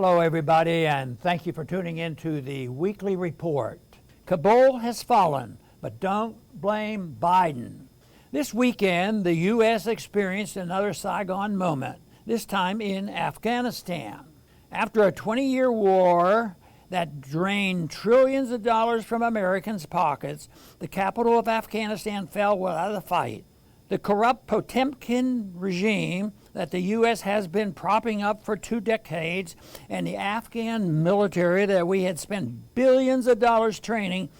Hello, everybody, and thank you for tuning in to the weekly report. Kabul has fallen, but don't blame Biden. This weekend, the U.S. experienced another Saigon moment, this time in Afghanistan. After a 20-year war that drained trillions of dollars from Americans' pockets, the capital of Afghanistan fell without a fight. The corrupt Potemkin regime that the U.S. has been propping up for 2 decades and the Afghan military that we had spent billions of dollars training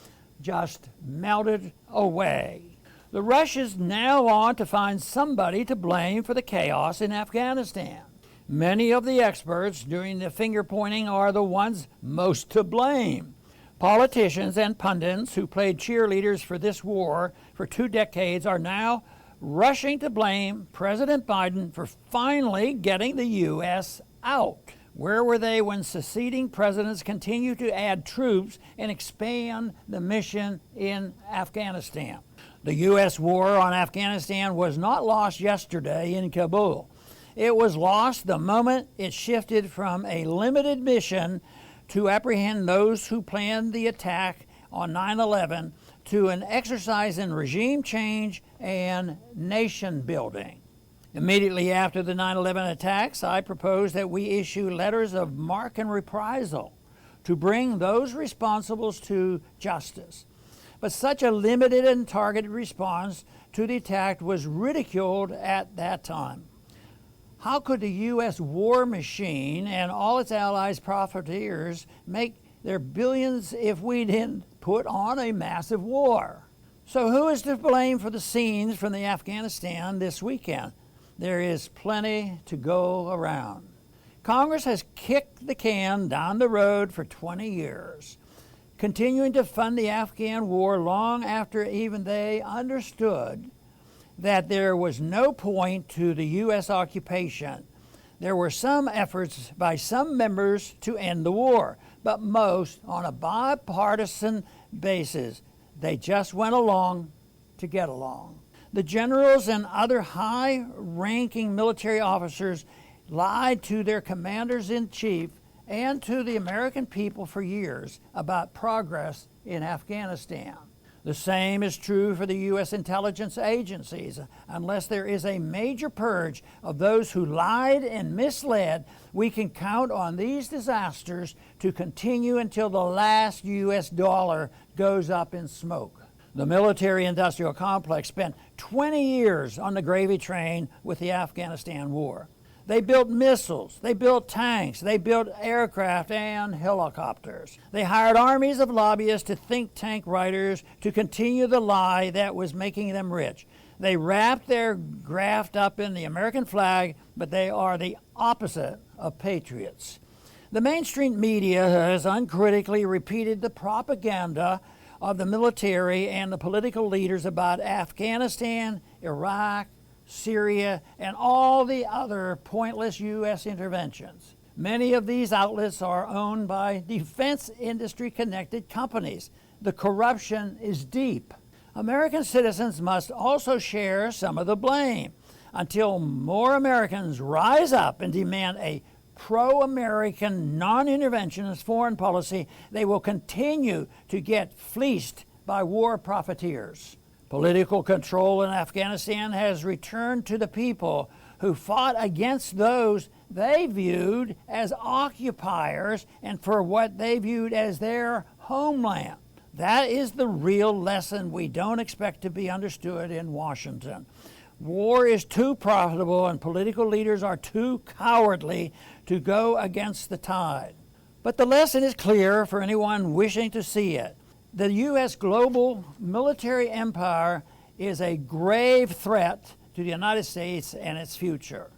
just melted away. The rush is now on to find somebody to blame for the chaos in Afghanistan. Many of the experts doing the finger pointing are the ones most to blame. Politicians and pundits who played cheerleaders for this war for 2 decades are now rushing to blame President Biden for finally getting the U.S. out. Where were they when seceding presidents continued to add troops and expand the mission in Afghanistan? The U.S. war on Afghanistan was not lost yesterday in Kabul. It was lost the moment it shifted from a limited mission to apprehend those who planned the attack on 9/11 to an exercise in regime change and nation building. Immediately after the 9/11 attacks, I proposed that we issue letters of marque and reprisal to bring those responsible to justice. But such a limited and targeted response to the attack was ridiculed at that time. How could the U.S. war machine and all its allies profiteers make their billions if we didn't put on a massive war? So who is to blame for the scenes from the Afghanistan this weekend? There is plenty to go around. Congress has kicked the can down the road for 20 years, continuing to fund the Afghan war long after even they understood that there was no point to the U.S. occupation. There were some efforts by some members to end the war, but most on a bipartisan basis. They just went along to get along. The generals and other high-ranking military officers lied to their commanders-in-chief and to the American people for years about progress in Afghanistan. The same is true for the U.S. intelligence agencies. Unless there is a major purge of those who lied and misled, we can count on these disasters to continue until the last U.S. dollar goes up in smoke. The military-industrial complex spent 20 years on the gravy train with the Afghanistan war. They built missiles, they built tanks, they built aircraft and helicopters. They hired armies of lobbyists to think tank writers to continue the lie that was making them rich. They wrapped their graft up in the American flag, but they are the opposite of patriots. The mainstream media has uncritically repeated the propaganda of the military and the political leaders about Afghanistan, Iraq, Syria, and all the other pointless U.S. interventions. Many of these outlets are owned by defense industry-connected companies. The corruption is deep. American citizens must also share some of the blame. Until more Americans rise up and demand a pro-American, non-interventionist foreign policy, they will continue to get fleeced by war profiteers. Political control in Afghanistan has returned to the people who fought against those they viewed as occupiers and for what they viewed as their homeland. That is the real lesson we don't expect to be understood in Washington. War is too profitable and political leaders are too cowardly to go against the tide. But the lesson is clear for anyone wishing to see it. The U.S. global military empire is a grave threat to the United States and its future.